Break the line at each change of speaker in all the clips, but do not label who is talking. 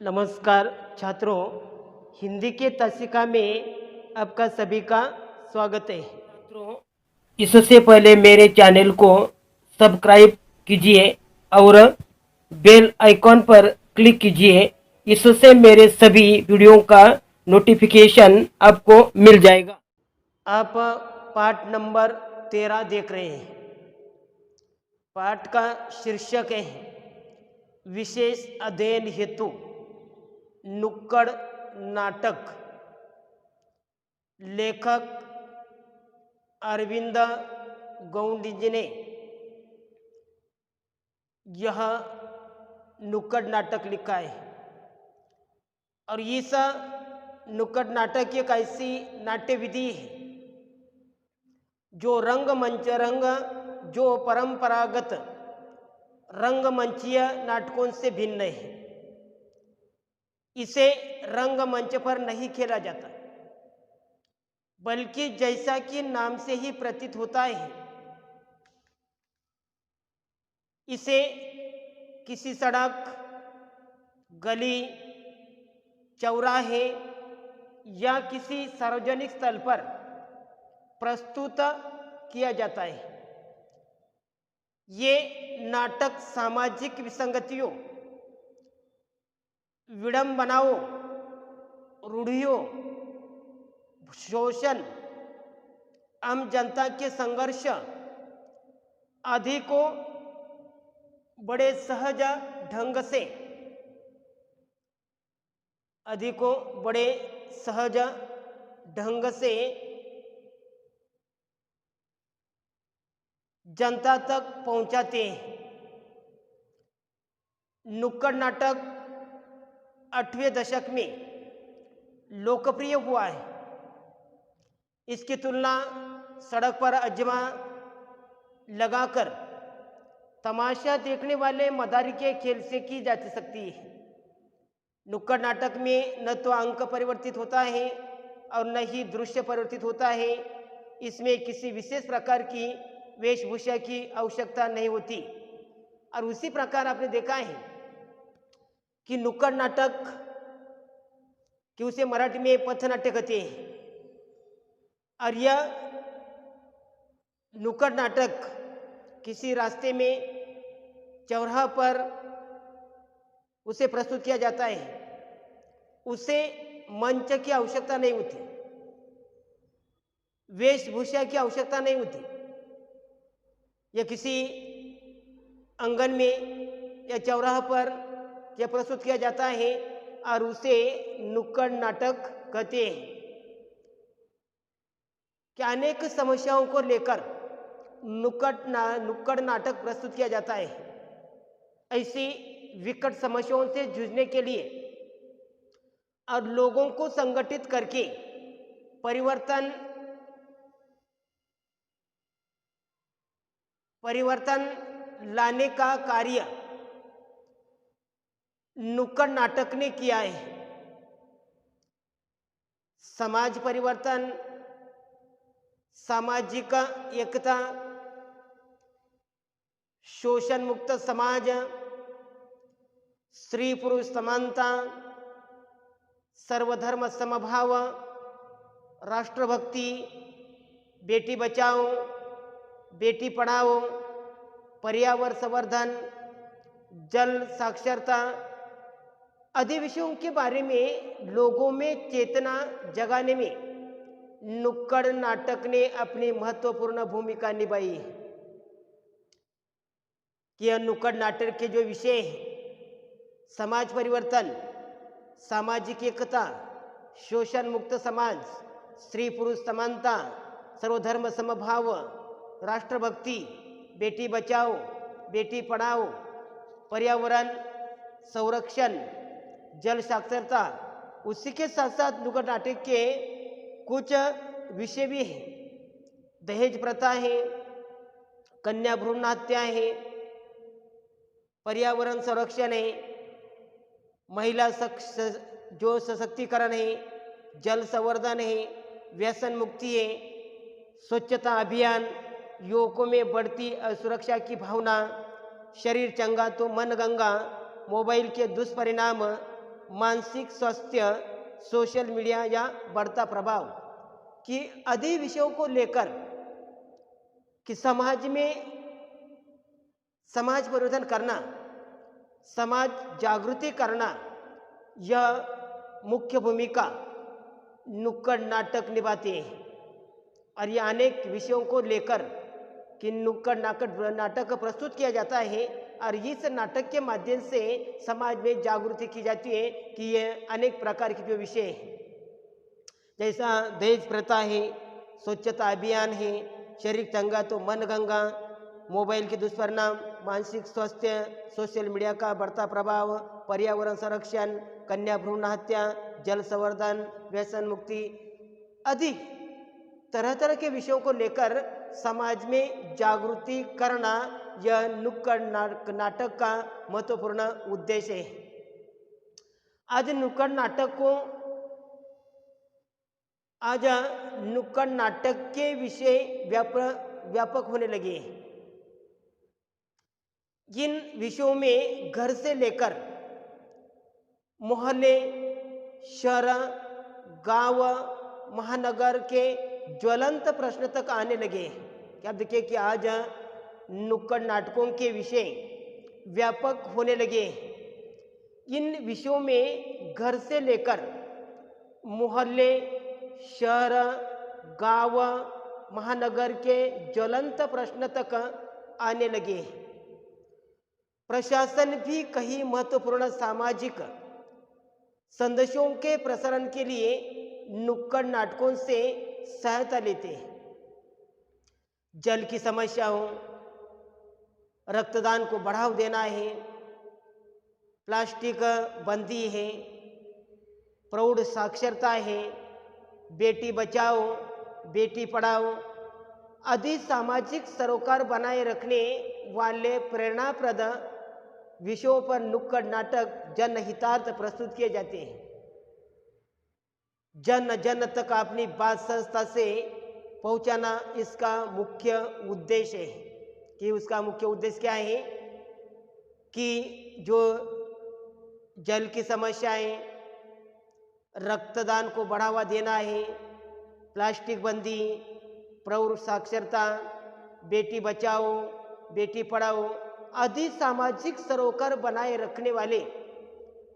नमस्कार छात्रों, हिंदी के तासिका में आपका सभी का स्वागत है। छात्रों, इससे पहले मेरे चैनल को सब्सक्राइब कीजिए और बेल आइकॉन पर क्लिक कीजिए। इससे मेरे सभी वीडियो का नोटिफिकेशन आपको मिल जाएगा। आप पाठ नंबर 13 देख रहे हैं। पाठ का शीर्षक है विशेष अध्ययन हेतु नुक्कड़ नाटक। लेखक अरविंद गौंड जी ने यह नुक्कड़ नाटक लिखा है और इस नुक्कड़ नाटक एक ऐसी नाट्य विधि है जो जो परंपरागत रंगमंचीय नाटकों से भिन्न है। इसे रंगमंच पर नहीं खेला जाता, बल्कि जैसा कि नाम से ही प्रतीत होता है, इसे किसी सड़क, गली, चौराहे या किसी सार्वजनिक स्थल पर प्रस्तुत किया जाता है। ये नाटक सामाजिक विसंगतियों, विडंबनाओं, रूढ़ियों, शोषण, आम जनता के संघर्ष आदि को बड़े सहज ढंग से जनता तक पहुंचाते हैं। नुक्कड़ नाटक 8वें दशक में लोकप्रिय हुआ है। इसकी तुलना सड़क पर अजमा लगाकर तमाशा देखने वाले मदारी के खेल से की जा सकती है। नुक्कड़ नाटक में न तो अंक परिवर्तित होता है और न ही दृश्य परिवर्तित होता है। इसमें किसी विशेष प्रकार की वेशभूषा की आवश्यकता नहीं होती। और उसी प्रकार आपने देखा है कि नुक्कड़ नाटक कि उसे मराठी में पथनाट्य कहते हैं। और यह नुक्कड़ नाटक किसी रास्ते में, चौराहा पर उसे प्रस्तुत किया जाता है। उसे मंच की आवश्यकता नहीं होती, वेशभूषा की आवश्यकता नहीं होती। यह किसी आंगन में या चौराहा पर यह प्रस्तुत किया जाता है और उसे नुक्कड़ नाटक कहते हैं। कि अनेक समस्याओं को लेकर नुक्कड़ नाटक प्रस्तुत किया जाता है। ऐसी विकट समस्याओं से जूझने के लिए और लोगों को संगठित करके परिवर्तन लाने का कार्य नुक्कड़ नाटक ने किया है। समाज परिवर्तन, सामाजिक एकता, शोषण मुक्त समाज, स्त्री पुरुष समानता, सर्वधर्म समभाव, राष्ट्रभक्ति, बेटी बचाओ बेटी पढ़ाओ, पर्यावरण संवर्धन, जल साक्षरता आदि विषयों के बारे में लोगों में चेतना जगाने में नुक्कड़ नाटक ने अपनी महत्वपूर्ण भूमिका निभाई है। कि यह नुक्कड़ नाटक के जो विषय हैं, समाज परिवर्तन, सामाजिक एकता, शोषण मुक्त समाज, स्त्री पुरुष समानता, सर्वधर्म समभाव, राष्ट्रभक्ति, बेटी बचाओ बेटी पढ़ाओ, पर्यावरण संरक्षण, जल साक्षरता, उसी के साथ साथ नुक्कड़ नाटक के कुछ विषय भी हैं। दहेज प्रथा है, कन्या भ्रूण हत्या है, पर्यावरण संरक्षण है, महिला जो सशक्तिकरण है, जल संवर्धन है, व्यसन मुक्ति है, स्वच्छता अभियान, युवकों में बढ़ती असुरक्षा की भावना, शरीर चंगा तो मन गंगा, मोबाइल के दुष्परिणाम, मानसिक स्वास्थ्य, सोशल मीडिया या बढ़ता प्रभाव कि आदि विषयों को लेकर कि समाज में समाज परिवर्तन करना, समाज जागृति करना, यह मुख्य भूमिका नुक्कड़ नाटक निभाते हैं। और ये अनेक विषयों को लेकर कि नुक्कड़ नाटक प्रस्तुत किया जाता है और इस नाटक के माध्यम से समाज में जागृति की जाती है कि ये अनेक प्रकार के जो विषय हैं, जैसा दहेज प्रथा है, स्वच्छता अभियान है, शरीर गंगा तो मन गंगा, मोबाइल के दुष्परिणाम, मानसिक स्वास्थ्य, सोशल मीडिया का बढ़ता प्रभाव, पर्यावरण संरक्षण, कन्या भ्रूण हत्या, जल संवर्धन, व्यसन मुक्ति आदि तरह तरह के विषयों को लेकर समाज में जागृति करना यह नुक्कड़ नाटक का महत्वपूर्ण उद्देश्य है। आज नुक्कड़ नाटक के विषय व्यापक होने लगे हैं। इन विषयों में घर से लेकर मोहल्ले, शहर, गांव, महानगर के ज्वलंत प्रश्न तक आने लगे हैं। क्या देखिए कि आज नुक्कड़ नाटकों के विषय व्यापक होने लगे हैं। इन विषयों में घर से लेकर मोहल्ले, शहर, गांव, महानगर के ज्वलंत प्रश्न तक आने लगे हैं। प्रशासन भी कई महत्वपूर्ण सामाजिक संदेशों के प्रसारण के लिए नुक्कड़ नाटकों से सहायता लेते हैं। जल की समस्या हो, रक्तदान को बढ़ावा देना है, प्लास्टिक बंदी है, प्रौढ़ साक्षरता है, बेटी बचाओ बेटी पढ़ाओ आदि सामाजिक सरोकार बनाए रखने वाले प्रेरणाप्रद विषयों पर नुक्कड़ नाटक जनहितार्थ प्रस्तुत किए जाते हैं। जन जन तक अपनी बात संस्था से पहुंचाना इसका मुख्य उद्देश्य है। कि उसका मुख्य उद्देश्य क्या है कि जो जल की समस्याएं, रक्तदान को बढ़ावा देना है, प्लास्टिक बंदी, प्रौढ़ साक्षरता, बेटी बचाओ बेटी पढ़ाओ आदि सामाजिक सरोकार बनाए रखने वाले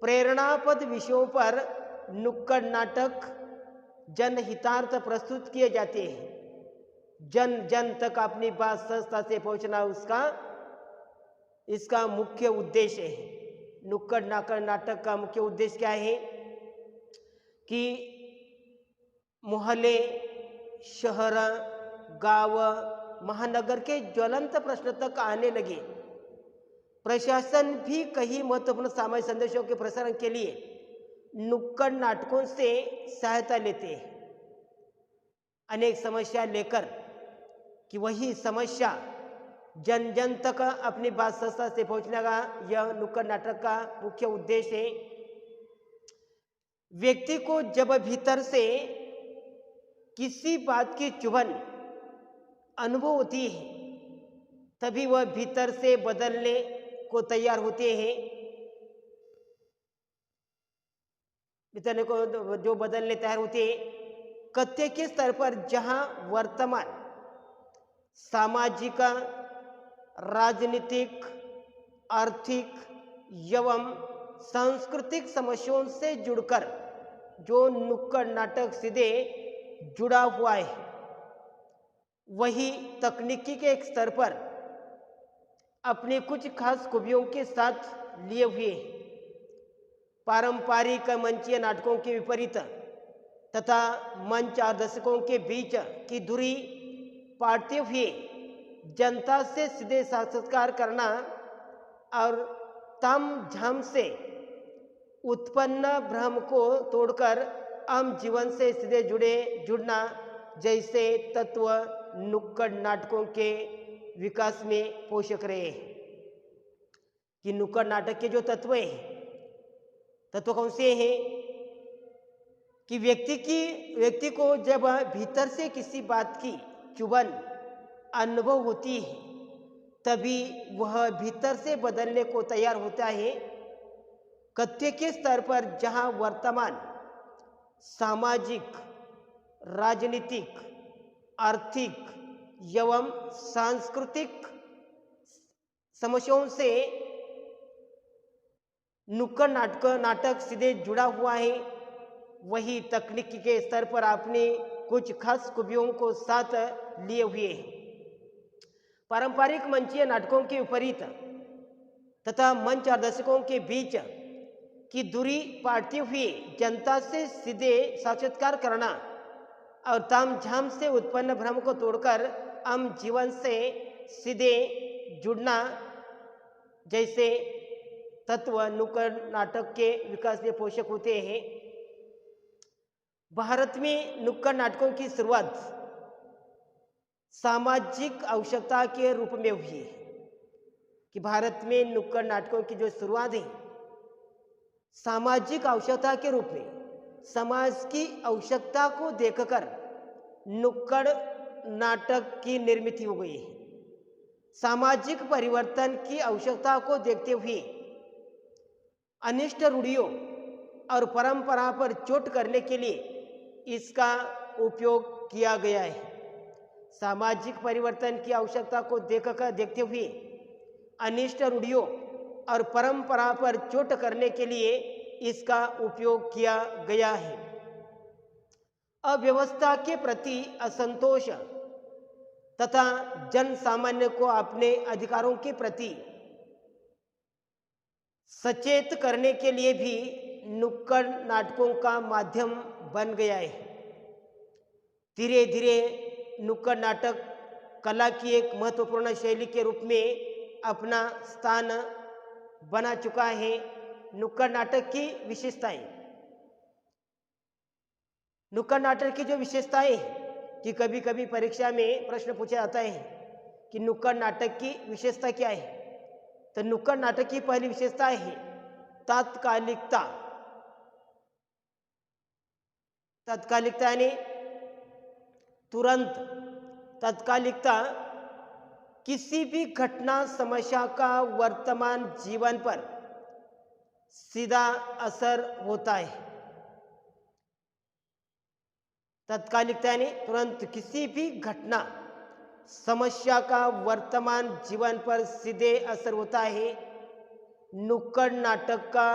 प्रेरणापद विषयों पर नुक्कड़ नाटक जनहितार्थ प्रस्तुत किए जाते हैं। जन जन तक अपनी बात संस्था से पहुंचना इसका मुख्य उद्देश्य है। नुक्कड़ नाटक का मुख्य उद्देश्य क्या है कि मोहल्ले, शहर, गांव, महानगर के ज्वलंत प्रश्न तक आने लगे। प्रशासन भी कई महत्वपूर्ण सामाजिक संदेशों के प्रसारण के लिए नुक्कड़ नाटकों से सहायता लेते हैं। अनेक समस्या लेकर कि वही समस्या जन जन तक अपनी बात संस्था से पहुंचने का यह नुक्कड़ नाटक का मुख्य उद्देश्य है। व्यक्ति को जब भीतर से किसी बात की चुभन अनुभव होती है तभी वह भीतर से बदलने को तैयार होते हैं। भीतर को जो बदलने तैयार होते हैं कथ्य के स्तर पर, जहां वर्तमान सामाजिक, राजनीतिक, आर्थिक एवं सांस्कृतिक समस्याओं से जुड़कर जो नुक्कड़ नाटक सीधे जुड़ा हुआ है, वही तकनीकी के एक स्तर पर अपने कुछ खास खूबियों के साथ लिए हुए पारंपरिक मंचीय नाटकों के विपरीत तथा मंच और दर्शकों के बीच की दूरी पाटते हुए जनता से सीधे साक्षात्कार करना और ताम झाम से उत्पन्न भ्रम को तोड़कर आम जीवन से सीधे जुड़ना जैसे तत्व नुक्कड़ नाटकों के विकास में पोषक रहे। कि नुक्कड़ नाटक के जो तत्व कौन से हैं कि व्यक्ति को जब भीतर से किसी बात की चुभन अनुभव होती है तभी वह भीतर से बदलने को तैयार होता है। कथ्य के स्तर पर जहां वर्तमान सामाजिक, राजनीतिक, आर्थिक एवं सांस्कृतिक समस्याओं से नुक्कड़ नाटक सीधे जुड़ा हुआ है, वही तकनीकी के स्तर पर आपने कुछ खास खूबियों को साथ लिए हुए हैं। पारंपरिक मंचीय नाटकों के विपरीत तथा मंच और दर्शकों के बीच की दूरी पाटते हुए जनता से सीधे साक्षात्कार करना और तामझाम से उत्पन्न भ्रम को तोड़कर आम जीवन से सीधे जुड़ना जैसे तत्व नुक्कड़ नाटक के विकास में पोषक होते हैं। भारत में नुक्कड़ नाटकों की शुरुआत सामाजिक आवश्यकता के रूप में हुई है कि भारत में नुक्कड़ नाटकों की जो शुरुआत है सामाजिक आवश्यकता के रूप में, समाज की आवश्यकता को देखकर नुक्कड़ नाटक की निर्मित हो गई है। सामाजिक परिवर्तन की आवश्यकता को देखते हुए अनिष्ट रूढ़ियों और परंपरा पर चोट करने के लिए इसका उपयोग किया गया है। सामाजिक परिवर्तन की आवश्यकता को देखते हुए अनिष्ट रूढ़ियों और परंपरा पर चोट करने के लिए इसका उपयोग किया गया है। अव्यवस्था के प्रति असंतोष तथा जन सामान्य को अपने अधिकारों के प्रति सचेत करने के लिए भी नुक्कड़ नाटकों का माध्यम बन गया है। धीरे धीरे नुक्कड़ नाटक कला की एक महत्वपूर्ण शैली के रूप में अपना स्थान बना चुका है। नुक्कड़ नाटक की विशेषताएं, नुक्कड़ नाटक की जो विशेषताएं कि कभी कभी परीक्षा में प्रश्न पूछा जाता है कि नुक्कड़ नाटक की विशेषता क्या है, तो नुक्कड़ नाटक की पहली विशेषता है तात्कालिकता। तात्कालिकता यानी तुरंत, तात्कालिकता किसी भी घटना समस्या का वर्तमान जीवन पर सीधा असर होता है। तात्कालिकता यानी तुरंत किसी भी घटना समस्या का वर्तमान जीवन पर सीधे असर होता है। नुक्कड़ नाटक का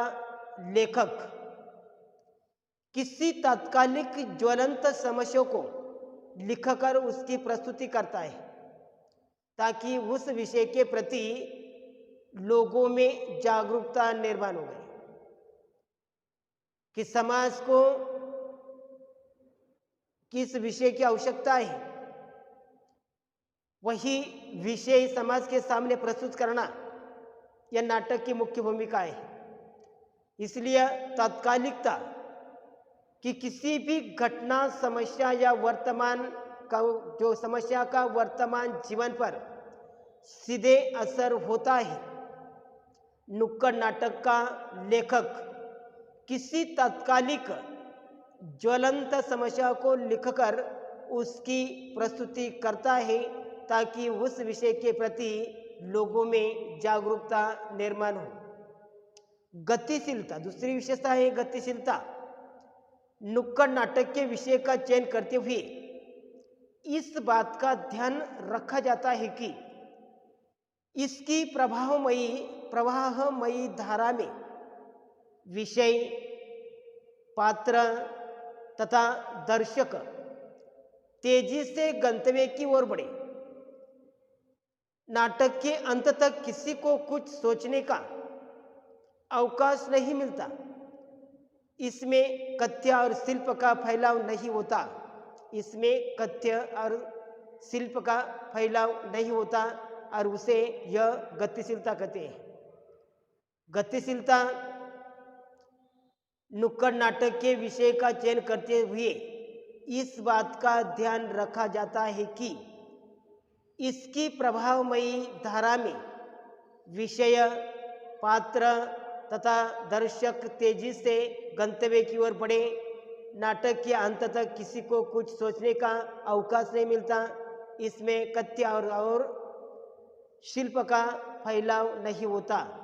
लेखक किसी तात्कालिक ज्वलंत समस्या को लिखकर उसकी प्रस्तुति करता है ताकि उस विषय के प्रति लोगों में जागरूकता निर्माण हो गई कि समाज को किस विषय की आवश्यकता है, वही विषय समाज के सामने प्रस्तुत करना यह नाटक की मुख्य भूमिका है। इसलिए तात्कालिकता कि किसी भी घटना समस्या या वर्तमान का जो समस्या का वर्तमान जीवन पर सीधे असर होता है। नुक्कड़ नाटक का लेखक किसी तात्कालिक ज्वलंत समस्या को लिखकर उसकी प्रस्तुति करता है ताकि उस विषय के प्रति लोगों में जागरूकता निर्माण हो। गतिशीलता, दूसरी विशेषता है गतिशीलता। नुक्कड़ नाटक के विषय का चयन करते हुए इस बात का ध्यान रखा जाता है कि इसकी प्रवाहमयी धारा में विषय, पात्र तथा दर्शक तेजी से गंतव्य की ओर बढ़े। नाटक के अंत तक किसी को कुछ सोचने का अवकाश नहीं मिलता। इसमें कथ्य और शिल्प का फैलाव नहीं होता। इसमें कथ्य और शिल्प का फैलाव नहीं होता और उसे यह गतिशीलता कहते हैं। गतिशीलता नुक्कड़ नाटक के विषय का चयन करते हुए इस बात का ध्यान रखा जाता है कि इसकी प्रभावमयी धारा में विषय, पात्र तथा दर्शक तेजी से गंतव्य की ओर बढ़े। नाटक के अंत तक किसी को कुछ सोचने का अवकाश नहीं मिलता। इसमें कथ्य और शिल्प का फैलाव नहीं होता।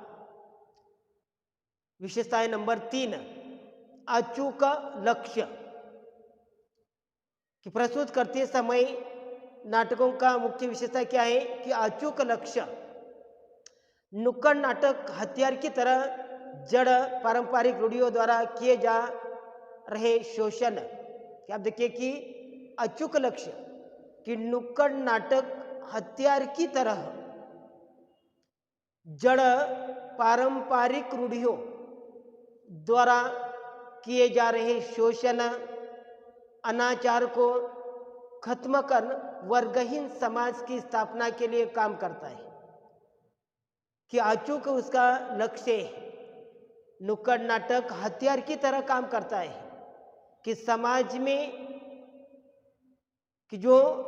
विशेषता है नंबर 3, अचूक लक्ष्य। कि प्रस्तुत करते समय नाटकों का मुख्य विशेषता क्या है कि अचूक लक्ष्य। नुक्कड़ नाटक हथियार की तरह जड़ पारंपरिक रूढ़ियों द्वारा किए जा रहे शोषण। कि आप देखिए कि अचूक लक्ष्य कि नुक्कड़ नाटक हथियार की तरह जड़ पारंपरिक रूढ़ियों द्वारा किए जा रहे शोषण, अनाचार को खत्म कर वर्गहीन समाज की स्थापना के लिए काम करता है। कि अचूक उसका लक्ष्य है। नुक्कड़ नाटक हथियार की तरह काम करता है कि समाज में कि जो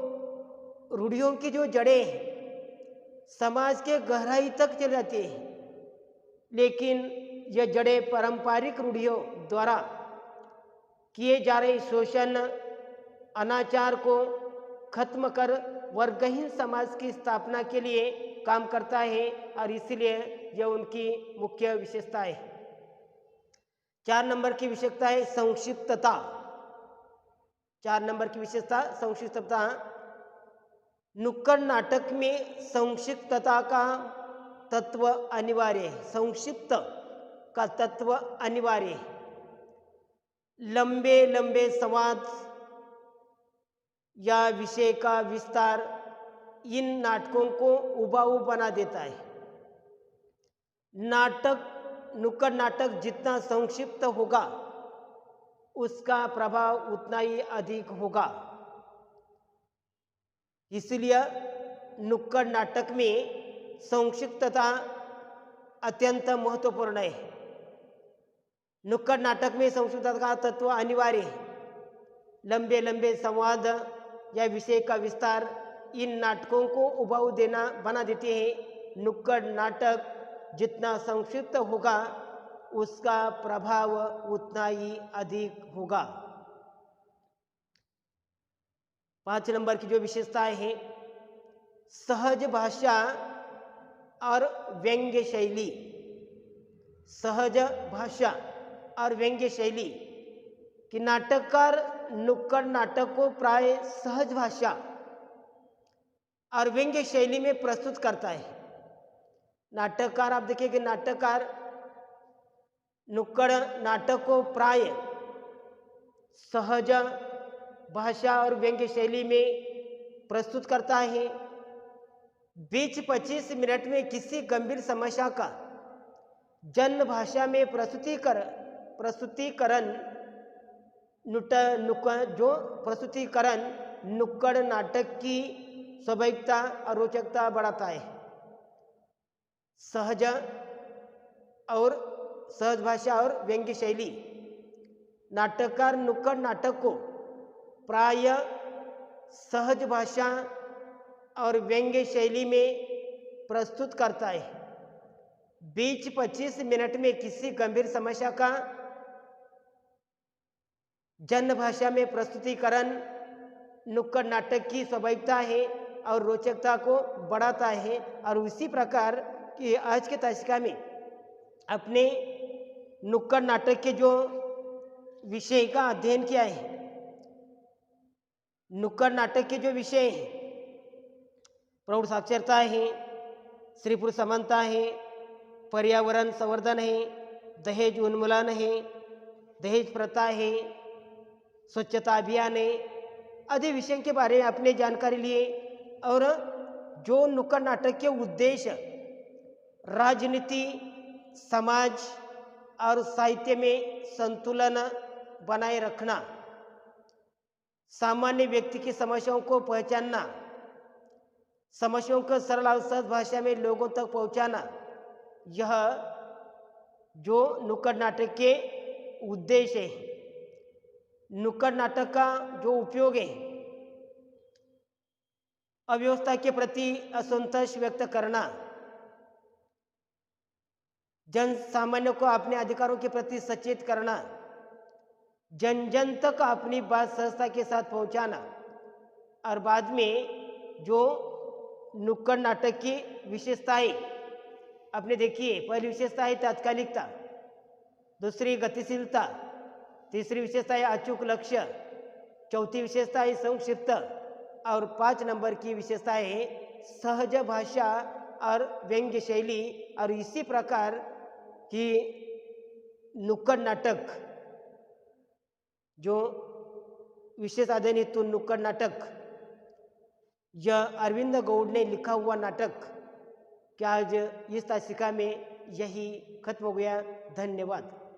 रूढ़ियों की जो जड़ें हैं समाज के गहराई तक चली जाती है, लेकिन यह जड़ें पारंपरिक रूढ़ियों द्वारा किए जा रहे शोषण, अनाचार को खत्म कर वर्गहीन समाज की स्थापना के लिए काम करता है और इसलिए यह उनकी मुख्य विशेषता है। 4 नंबर की विशेषता है संक्षिप्तता। 4 नंबर की विशेषता संक्षिप्तता। नुक्कड़ नाटक में संक्षिप्तता का तत्व अनिवार्य है। संक्षिप्त का तत्व अनिवार्य है। लंबे लंबे संवाद या विषय का विस्तार इन नाटकों को उबाऊ बना देता है। नुक्कड़ नाटक जितना संक्षिप्त होगा उसका प्रभाव उतना ही अधिक होगा। इसलिए नुक्कड़ नाटक में संक्षिप्तता अत्यंत महत्वपूर्ण है। नुक्कड़ नाटक में संक्षिप्तता का तत्व अनिवार्य है। लंबे लंबे संवाद या विषय का विस्तार इन नाटकों को उबाऊ बना देते हैं। नुक्कड़ नाटक जितना संक्षिप्त होगा उसका प्रभाव उतना ही अधिक होगा। 5 नंबर की जो विशेषताएं हैं सहज भाषा और व्यंग्य शैली। सहज भाषा और व्यंग्य शैली कि नाटककार नुक्कड़ नाटक को प्राय सहज भाषा और व्यंग्य शैली में प्रस्तुत करता है। नाटककार आप देखिए कि नाटककार नुक्कड़ नाटक को प्राय सहज भाषा और व्यंग्य शैली में प्रस्तुत करता है। 20-25 मिनट में किसी गंभीर समस्या का जन भाषा में प्रस्तुतिकरण नुक्कड़ नाटक की स्वाभाविकता और रोचकता बढ़ाता है। सहज भाषा और व्यंग्य शैली। नाटककार नुक्कड़ नाटक को प्राय सहज भाषा और व्यंग्य शैली में प्रस्तुत करता है। 20-25 मिनट में किसी गंभीर समस्या का जन भाषा में प्रस्तुतिकरण नुक्कड़ नाटक की स्वाभाविकता है और रोचकता को बढ़ाता है। और उसी प्रकार कि आज के तासिका में अपने नुक्कड़ नाटक के जो विषय का अध्ययन किया है, नुक्कड़ नाटक के जो विषय हैं प्रौढ़ साक्षरता है, स्त्री पुरुष समानता है, पर्यावरण संवर्धन है, दहेज उन्मूलन है, दहेज प्रथा है, स्वच्छता अभियान है आदि विषयों के बारे में अपने जानकारी लिए। और जो नुक्कड़ नाटक के उद्देश्य राजनीति, समाज और साहित्य में संतुलन बनाए रखना, सामान्य व्यक्ति की समस्याओं को पहचानना, समस्याओं को सरल और सहज भाषा में लोगों तक पहुंचाना, यह जो नुक्कड़ नाटक के उद्देश्य है। नुक्कड़ नाटक का जो उपयोग है अव्यवस्था के प्रति असंतोष व्यक्त करना, जन सामान्य को अपने अधिकारों के प्रति सचेत करना, जन जन तक अपनी बात सहजता के साथ पहुंचाना। और बाद में जो नुक्कड़ नाटक की विशेषताएं आपने देखिए, पहली विशेषता है तात्कालिकता दूसरी गतिशीलता, तीसरी विशेषता है अचूक लक्ष्य, चौथी विशेषता है संक्षिप्त और 5 नंबर की विशेषता है सहज भाषा और व्यंग्य शैली। और इसी प्रकार की नुक्कड़ नाटक, जो विशेष आधारित नुक्कड़ नाटक, यह अरविंद गौड़ ने लिखा हुआ नाटक कि आज इस तासिका में यही खत्म हो गया। धन्यवाद।